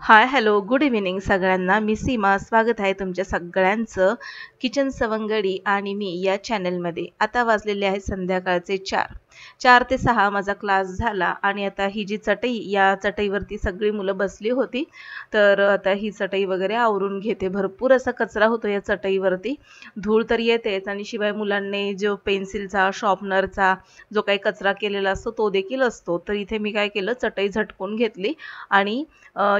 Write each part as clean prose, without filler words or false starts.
हाय, hello, good evening सगळ्यांना. मी सीमा. स्वागत आहे तुमच्या सगळ्यांचं किचन सवंगडी आणि मी या चॅनलमध्ये. आता वाजलेले आहेत संध्याकाळचे 4 ते 6 माझा क्लास झाला आणि आता ही जी चटई, या चटईवरती सगळी मुलं बसली होती. तर आता ही चटई वगैरे आवरून घेते. भरपूर असा कचरा होतो या चटईवरती. धूळ तर येतेच आणि शिवाय मुलांनी जो पेन्सिलचा, शॉर्पनरचा जो काही कचरा केलेला असतो तो देखील असतो. तर इथे मी काय केलं, चटई झटकून घेतली आणि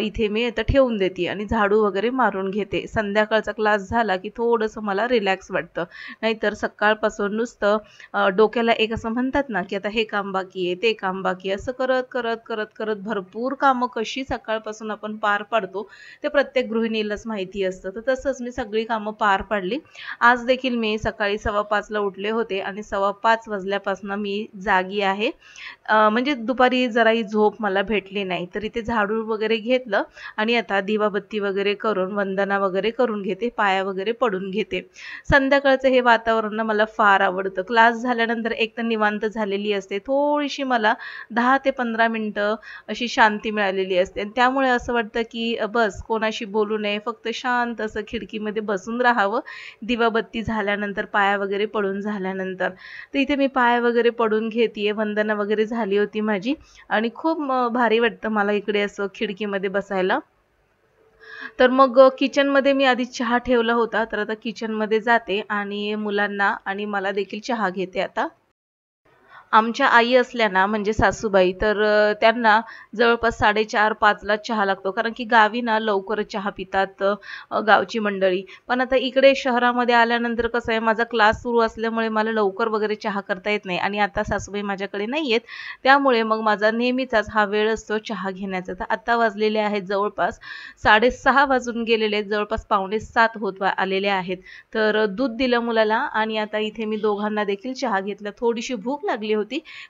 इथे मी आता ठेवून देते आणि झाडू वगैरे मारून घेते. संध्याकाळचा क्लास झाला की थोडंसं मला रिलॅक्स वाटतं. नाहीतर सकाळपासून नुसतं डोक्याला एक असं म्हणतात ना, की आता हे काम बाकी आहे, ते काम बाकी आहे. असं करत भरपूर कामं कशी सकाळपासून आपण पार पाडतो ते प्रत्येक गृहिणीलाच माहिती असतं. तर तसंच मी सगळी कामं पार पाडली. आज देखील मी सकाळी 5:15 ला उठले होते आणि 5:15 वाजल्यापासून मी जागी आहे. म्हणजे दुपारी जराही झोप मला भेटली नाही. तर इथे झाडू वगैरे घेतलं आणि आता दिवाबत्ती वगैरे करून वंदना वगैरे करून घेते, पाया वगैरे पडून घेते. संध्याकाळचं हे वातावरण ना मला फार आवडतं. क्लास झाल्यानंतर एक तर निवांत झालेली असते. थोडीशी मला 10 ते 15 मिनिटं अशी शांती मिळालेली असते आणि त्यामुळे असं वाटतं की बस कोणाशी बोलू नये, फक्त शांत असं खिडकीमध्ये बसून राहावं. दिवाबत्ती झाल्यानंतर, पाया वगैरे पडून झाल्यानंतर. तर इथे मी पाया वगैरे पडून घेतेय, वंदना वगैरे झाली होती माझी आणि खूप भारी वाटतं मला इकडे असं खिडकीमध्ये बसायला. तर मग किचनमध्ये मी आधी चहा ठेवला होता, तर आता किचनमध्ये जाते आणि मुलांना आणि मला देखील चहा घेते आता. आमच्या आई असल्या ना म्हणजे सासूबाई, तर त्यांना जवळपास 4:30-5 ला चहा लागतो. कारण की गावी ना लवकर चहा पितात गावची मंडळी. पण आता इकडे शहरामध्ये आल्यानंतर कसं आहे, माझा क्लास सुरू असल्यामुळे मला लवकर वगैरे चहा करता येत नाही आणि आता सासूबाई माझ्याकडे नाही आहेत. त्यामुळे मग माझा नेहमीचाच हा वेळ असतो चहा घेण्याचा. तर आता वाजलेले आहेत जवळपास 6:30 वाजून गेलेले आहेत, जवळपास 6:45 होत आलेले आहेत. तर दूध दिलं मुलाला आणि आता इथे मी दोघांना देखील चहा घेतला. थोडीशी भूक लागली होती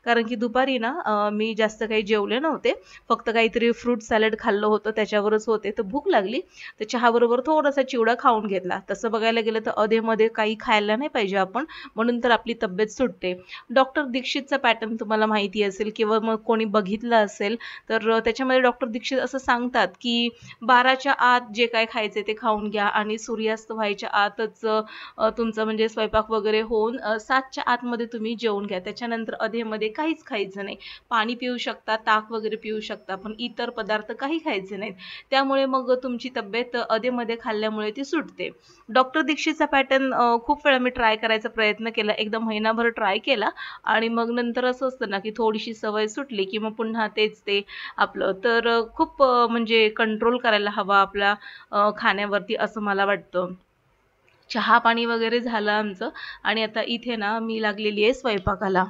कारण की दुपारी ना मी जास्त काही जेवले नव्हते. फक्त काहीतरी फ्रूट सॅलड खाल्लं होतं, त्याच्यावरच होते. तर भूक लागली, तर चहाबरोबर थोडासा चिवडा खाऊन घेतला. तसं बघायला गेलं तर अधेमध्ये काही खायला नाही पाहिजे आपण, म्हणून तर आपली तब्येत सुटते. डॉक्टर दीक्षितचा पॅटर्न तुम्हाला माहिती असेल किंवा मग कोणी बघितलं असेल, तर त्याच्यामध्ये डॉक्टर दीक्षित असं सांगतात की 12च्या आत जे काय खायचे ते खाऊन घ्या आणि सूर्यास्त व्हायच्या आतच तुमचं म्हणजे स्वयंपाक वगैरे होऊन 7च्या आतमध्ये तुम्ही जेवून घ्या. त्याच्यानंतर अधेमध्ये काहीच खायचं नाही. पाणी पिऊ शकता, ताक वगैरे पिऊ शकता, पण इतर पदार्थ काही खायचे नाहीत. त्यामुळे मग तुमची तब्येत अधेमध्ये खाल्ल्यामुळे ती सुटते. डॉक्टर दीक्षितचा पॅटर्न खूप वेळा मी ट्राय करायचा प्रयत्न केला. एकदा महिनाभर ट्राय केला आणि मग नंतर असं असतं ना, की थोडीशी सवय सुटली की मग पुन्हा तेच ते आपलं. तर खूप म्हणजे कंट्रोल करायला हवा आपल्या खाण्यावरती असं मला वाटतं. चहा पाणी वगैरे झालं आमचं आणि आता इथे ना मी लागलेली आहे स्वयंपाकाला.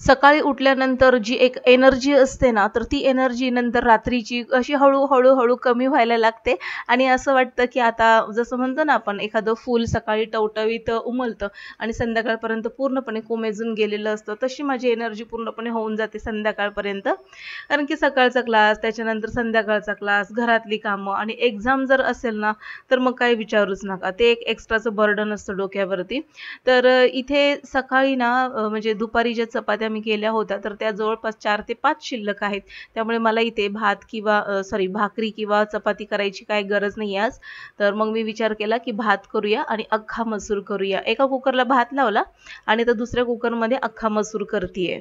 सकाळी उठल्यानंतर जी एक एनर्जी असते ना, तर ती एनर्जी नंतर रात्रीची अशी हळू कमी व्हायला लागते आणि असं वाटतं की आता जसं म्हणतो ना आपण, एखादं फूल सकाळी टवटवीत उमलतं आणि संध्याकाळपर्यंत पूर्णपणे कोमेजून गेलेलं असतं. तशी माझी एनर्जी पूर्णपणे होऊन जाते संध्याकाळपर्यंत. कारण की सकाळचा क्लास, त्याच्यानंतर संध्याकाळचा क्लास, घरातली कामं आणि एक्झाम जर असेल ना, तर मग काही विचारूच नका. ते एक एक्स्ट्राचं बर्डन असतं डोक्यावरती. तर इथे सकाळी ना म्हणजे दुपारी ज्या चपात्या मी केल्या होत्या, तर त्या जवळपास 4 ते 5 शिल्लक आहेत. त्यामुळे मला इथे भात किंवा सॉरी भाकरी किंवा चपाती करायची काही गरज नाही आज. तर मग मी विचार केला की भात करूया आणि अख्खा मसूर करूया. एका कुकरला भात लावला आणि आता दुसऱ्या कुकरमध्ये अख्खा मसूर करतीये.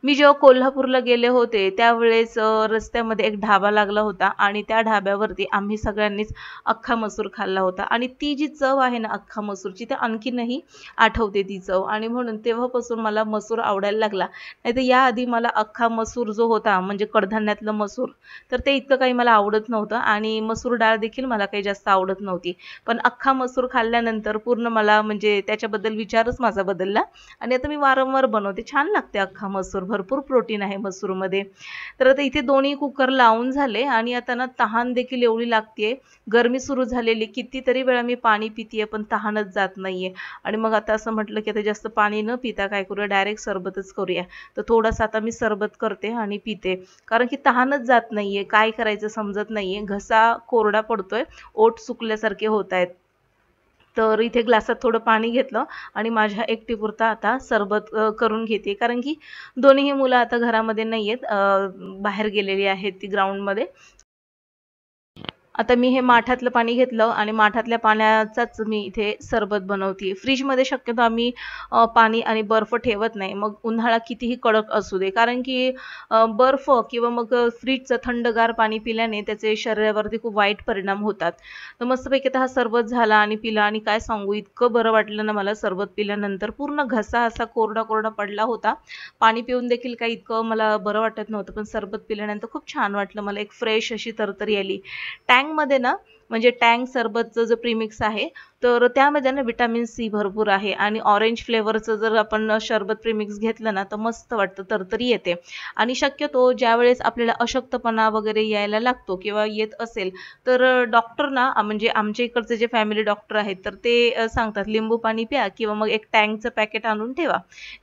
मी जेव्हा कोल्हापूरला गेले होते त्यावेळेस रस्त्यामध्ये एक ढाबा लागला होता आणि त्या ढाब्यावरती आम्ही सगळ्यांनीच अख्खा मसूर खाल्ला होता आणि ती जी चव आहे ना अख्खा मसूरची, ते आणखीनही आठवते ती चव आणि म्हणून तेव्हापासून मला मसूर आवडायला लागला. नाहीतर याआधी मला अख्खा मसूर जो होता म्हणजे कडधान्यातलं मसूर, तर ते इतकं काही मला आवडत नव्हतं आणि मसूर डाळ देखील मला काही जास्त आवडत नव्हती. पण अख्खा मसूर खाल्ल्यानंतर पूर्ण मला म्हणजे त्याच्याबद्दल विचारच माझा बदलला आणि आता मी वारंवार बनवते. छान लागते अख्खा मसूर, भरपूर प्रोटीन आहे मसूरमध्ये. तर आता इथे दोन्ही कुकर लावून झाले आणि आता ना तहान देखील एवढी लागतेय. गरमी सुरू झालेली, कितीतरी वेळा मी पाणी पितीये पण तहानच जात नाहीये. आणि मग आता असं म्हटलं की आता जास्त पाणी न पिता काय करूया, डायरेक्ट सरबतच करूया. तर थोडासा आता मी सरबत करते आणि पिते. कारण की तहानच जात नाहीये, काय करायचं समजत नाहीये. घसा कोरडा पडतोय, ओठ सुकल्यासारखे होत आहेत. तर इथे ग्लासात थोडं पाणी घेतलं आणि माझ्या एकटीपुरता आता सरबत करून घेते, कारण की दोन्हीही मुलं आता घरामध्ये नाही आहेत, बाहेर गेलेली आहेत ती ग्राउंडमध्ये. आता मी हे माठातलं पाणी घेतलं आणि माठातल्या पाण्याचाच मी इथे सरबत बनवते. फ्रीजमध्ये शक्यतो आम्ही पाणी आणि बर्फ ठेवत नाही. मग उन्हाळा कितीही कडक असू दे. कारण की बर्फ किंवा मग फ्रीजचं थंडगार पाणी पिल्याने त्याचे शरीरावरती खूप वाईट परिणाम होतात. तर मस्तपैकी आता हा सरबत झाला आणि पिला आणि काय सांगू, इतकं बरं वाटलं ना मला सरबत पिल्यानंतर. पूर्ण घसा असा कोरडा-कोरडा पडला होता. पाणी पिऊन देखील काही इतकं मला बरं वाटत नव्हतं. पण सरबत पिल्यानंतर खूप छान वाटलं मला. एक फ्रेश अशी तरतरी आली. टँगमध्ये ना, म्हणजे टँग सरबतचं जो प्रीमिक्स आहे, तर त्यामध्ये ना व्हिटॅमिन सी भरपूर आहे आणि ऑरेंज फ्लेवरचं जर आपण सरबत प्रीमिक्स घेतलं ना, तर मस्त वाटतं, तरतरी येते. आणि शक्यतो ज्यावेळेस आपल्याला अशक्तपणा वगैरे यायला लागतो किंवा येत असेल, तर डॉक्टर ना, म्हणजे आमच्या इकडचे जे फॅमिली डॉक्टर आहेत, तर ते सांगतात लिंबू पाणी प्या किंवा मग एक टँगचं पॅकेट आणून ठेवा.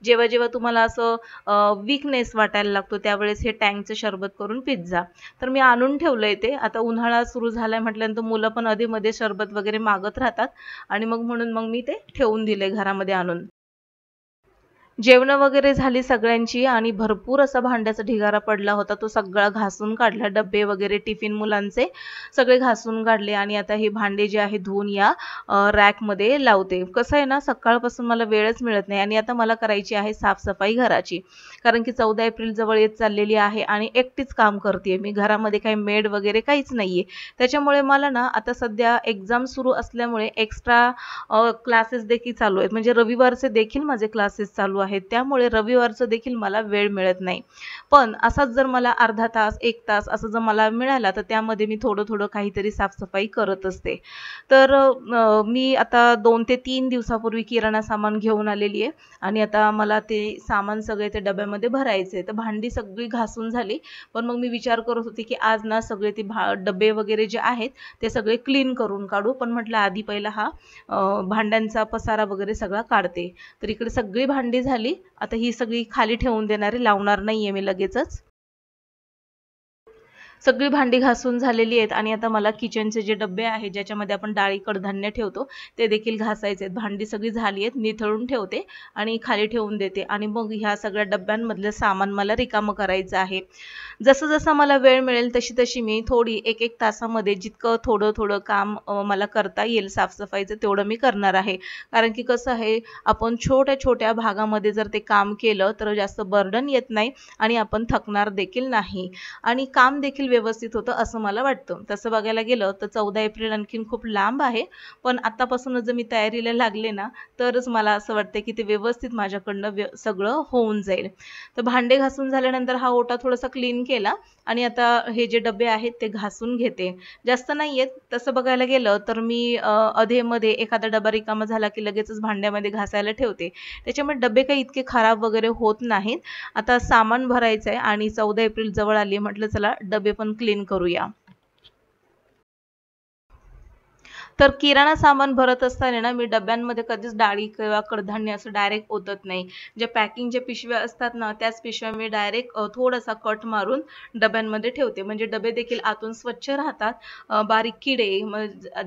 जेव्हा जेव्हा तुम्हाला असं वीकनेस वाटायला लागतो, त्यावेळेस हे टँगचं सरबत करून पीत जा. तर मी आणून ठेवलंय ते. आता उन्हाळा सुरू झालाय म्हटल्यानंतर मुलं पण अधेमध्ये सरबत वगैरे मागत राहतात आणि म्हणून मी ते ठेवून दिले घरामध्ये आणून. जेवणं वगैरे झाली सगळ्यांची आणि भरपूर असा भांड्याचा ढिगारा पडला होता. तो सगळा घासून काढला. डब्बे वगैरे टिफिन मुलांचे सगळे घासून काढले आणि आता हे भांडे जे आहे धुवून या रॅकमध्ये लावते. कसं आहे ना, सकाळपासून मला वेळच मिळत नाही आणि आता मला करायची आहे साफसफाई घराची. कारण की 14 एप्रिल जवळ येत चाललेली आहे आणि एकटीच काम करते मी. घरामध्ये काही मेड वगैरे काहीच नाहीये. त्याच्यामुळे मला ना आता सध्या एक्झाम सुरू असल्यामुळे एक्स्ट्रा क्लासेस देखील चालू आहेत. म्हणजे रविवारचे देखील माझे क्लासेस चालू आहेत. त्यामुळे रविवारचं देखील मला वेळ मिळत नाही. पण असाच जर मला अर्धा तास, 1 तास असं जर मला मिळाला, तर त्यामध्ये मी थोडं-थोडं काहीतरी साफसफाई करत असते. तर मी आता 2 ते 3 दिवसापूर्वी किराणा सामान घेऊन आलेली आहे आणि आता मला ते सामान सगळे ते डब्यामध्ये भरायचे. तर भांडी सगळी घासून झाली. पण मग मी विचार करत होते, की आज ना सगळे ते डब्बे वगैरे जे आहेत, ते सगळे क्लीन करून काढू. पण म्हटलं आधी पहिला हा भांड्यांचा पसारा वगैरे सगळा काढते. तर इकडे सगळी भांडी झाली. आता ही सगळी खाली ठेवून देणार आहे, लावणार नाहीये मी लगेचच. सगळी भांडी घासून झालेली आहेत आणि आता मला किचनचे जे डब्बे आहेत, ज्याच्यामध्ये आपण डाळी, कडधान्य ठेवतो, ते देखील घासायचे आहेत. भांडी सगळी झाली आहेत, निथळून ठेवते आणि खाली ठेवून देते आणि मग ह्या सगळ्या डब्यांमधलं सामान मला रिकामं करायचं आहे. जसं जसं मला वेळ मिळेल तशी तशी मी थोडी 1-1 तासामध्ये जितकं थोडं-थोडं काम मला करता येईल साफसफाईचं तेवढं मी करणार आहे. कारण की कसं आहे, आपण छोट्या-छोट्या भागामध्ये जर ते काम केलं तर जास्त बर्डन येत नाही आणि आपण थकणार देखील नाही आणि काम देखील व्यवस्थित होतं असं मला वाटतं. तसं बघायला गेलं तर 14 एप्रिल आणखीन खूप लांब आहे. पण आतापासूनच जर मी तयारीला लागले ना, तरच मला असं वाटतं की ते व्यवस्थित माझ्याकडनं सगळं होऊन जाईल. तर भांडे घासून झाल्यानंतर हा ओटा थोडासा क्लीन केला आणि आता हे जे डबे आहेत ते घासून घेते. जास्त नाहीयेत तसं बघायला गेलं तर मी अधेमध्ये एखादा डबा रिकामा झाला की लगेचच भांड्यामध्ये घासायला ठेवते. त्याच्यामुळे डबे काही इतके खराब वगैरे होत नाहीत. आता सामान भरायचं आहे आणि 14 एप्रिल जवळ आली म्हटलं चला डबे पण क्लीन करूया. तर किराणा सामान भरत असताना ना मी डब्यांमध्ये कधीच डाळी किंवा कडधान्य असं डायरेक्ट ओतत नाही. ज्या पॅकिंगच्या पिशव्या असतात ना त्याच पिशव्या मी डायरेक्ट थोडासा कट मारून डब्यांमध्ये ठेवते. म्हणजे डबे देखील आतून स्वच्छ राहतात. बारीक किडे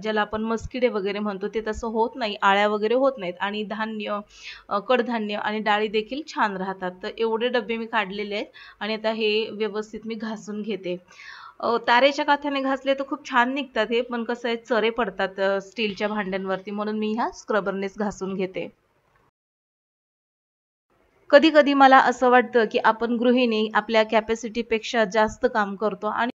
ज्याला आपण मस्किडे वगैरे म्हणतो ते तसं होत नाही. आळ्या वगैरे होत नाहीत आणि धान्य, कडधान्य आणि डाळी देखील छान राहतात. तर एवढे डबे मी काढलेले आहेत आणि आता हे व्यवस्थित मी घासून घेते. तारेच्या काथ्याने घासले तर खूप छान निघतात हे, पण कसं आहे चरे पडतात स्टीलच्या भांड्यांवरती म्हणून मी ह्या स्क्रबरनेच घासून घेते. कधी-कधी मला असं वाटतं, की आपण गृहिणी आपल्या कॅपॅसिटीपेक्षा जास्त काम करतो आणि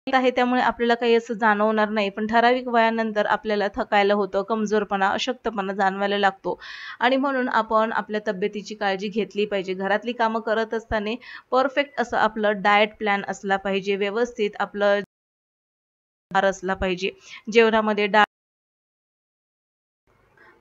आहे त्यामुळे आपल्याला काही असं जाणवणार नाही. पण ठराविक वयानंतर आपल्याला थकायला होतं, कमजोरपणा, अशक्तपणा जाणवायला लागतो आणि म्हणून आपण आपल्या तब्येतीची काळजी घेतली पाहिजे. घरातली कामं करत असताना परफेक्ट असं आपलं डाएट प्लॅन असला पाहिजे. व्यवस्थित आपलं आहार असला पाहिजे. जेवणामध्ये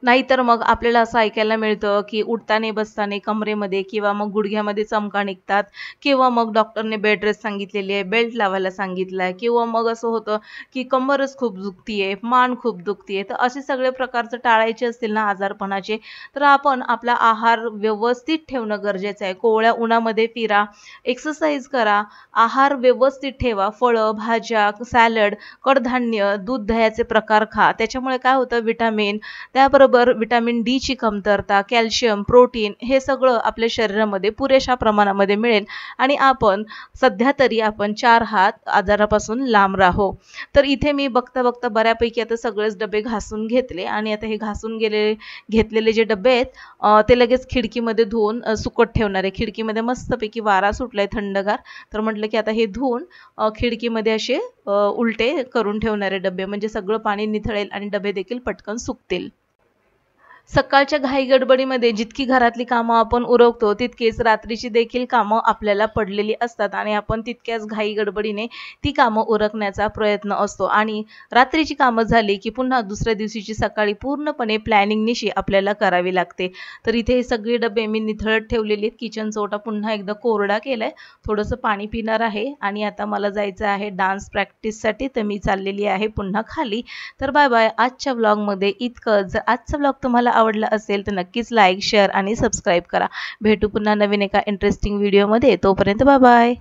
नाहीतर मग आपल्याला असं ऐकायला मिळतं की उठताना बसताना कमरेमध्ये किंवा मग गुडघ्यामध्ये चमका निघतात किंवा मग डॉक्टरने बेड रेस्ट सांगितलेली आहे, बेल्ट लावायला सांगितलं आहे किंवा मग असं होतं की कंबरच खूप दुखतीये, मान खूप दुखतीये. तर असे सगळे प्रकारचं टाळायचे असतील ना आजारपणाचे, तर आपण आपला आहार व्यवस्थित ठेवणं गरजेचं आहे. कोवळ्या उन्हामध्ये फिरा, एक्सरसाइज करा, आहार व्यवस्थित ठेवा. फळं, भाज्या, सॅलड, कडधान्य, दूध, दह्याचे प्रकार खा. त्याच्यामुळे काय होतं व्हिटॅमिन त्याबरोबर व्हिटॅमिन डी ची कमतरता, कॅल्शियम, प्रोटीन हे सगळं आपल्या शरीरामध्ये पुरेशा प्रमाणामध्ये मिळेल आणि आपण सध्या तरी आपण 4 हात आजारापासून लांब राहो. तर इथे मी बघता बघता बऱ्यापैकी आता सगळेच डबे घासून घेतले आणि आता हे घेतलेले जे डबे आहेत ते लगेच खिडकीमध्ये धुवून सुकत ठेवणार आहे. खिडकीमध्ये मस्तपैकी वारा सुटलाय थंडगार. तर म्हटलं की आता हे धुवून खिडकीमध्ये असे उलटे करून ठेवणारे डबे म्हणजे सगळं पाणी निथळेल आणि डबे देखील पटकन सुकतील. सकाळच्या घाई गडबडीमध्ये जितकी घरातली कामं आपण उरकतो तितकेच रात्रीची देखील कामं आपल्याला पडलेली असतात आणि आपण तितक्याच घाई गडबडीने ती कामं उरकण्याचा प्रयत्न असतो आणि रात्रीची कामं झाली की पुन्हा दुसऱ्या दिवशीची सकाळी पूर्णपणे प्लॅनिंगनिशी आपल्याला करावी लागते. तर इथे हे सगळे डबे मी निथळत ठेवलेले आहेत. किचनचा ओटा पुन्हा एकदा कोरडा केलाय. थोडंसं पाणी पिणार आहे आणि आता मला जायचं आहे डान्स प्रॅक्टिससाठी. तर मी चाललेली आहे पुन्हा खाली. तर बाय बाय. आजच्या व्लॉगमध्ये इतकंच. जर आजचा व्लॉग तुम्हाला आवडला असेल तर नक्कीच लाईक, शेअर आणि सबस्क्राईब करा. भेटू पुन्हा नवीन एका इंटरेस्टिंग व्हिडिओमध्ये. तोपर्यंत बाय बाय.